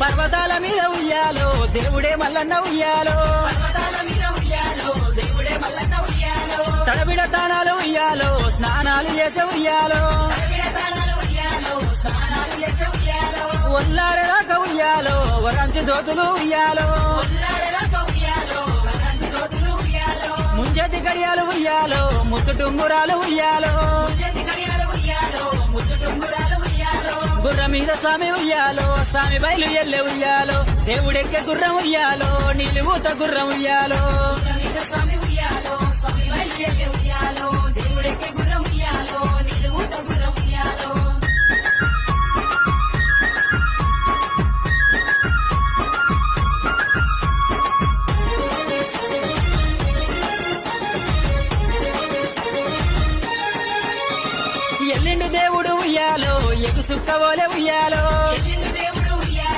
పర్వతాల మీద ఉయ్యాలో దేవుడే మల్లన్న ఉయ్యాలో తడబిడ తానాలు ఉయ్యాలో స్నానాలు చేసే ఉయ్యాలో ఒల్లారేదాకా ఉయ్యాలో వరంచి దోతులు ఉయ్యాలో ముంజతి గడియాలు ఉయ్యాలో ముద్దుటుంగురాలు ఉయ్యాలో గుర్ర మీద స్వామి ఉయ్యాలో స్వామి బయలు ఎల్లె ఉయ్యాలో దేవుడెక్కే గుర్రం ఉయ్యాలో నీలిమూత గుర్రం ఉయ్యాలో ఎల్లిండి దేవుడు ఉయ్యాలో ఎగు సుక్కవోలే ఉయ్యాలో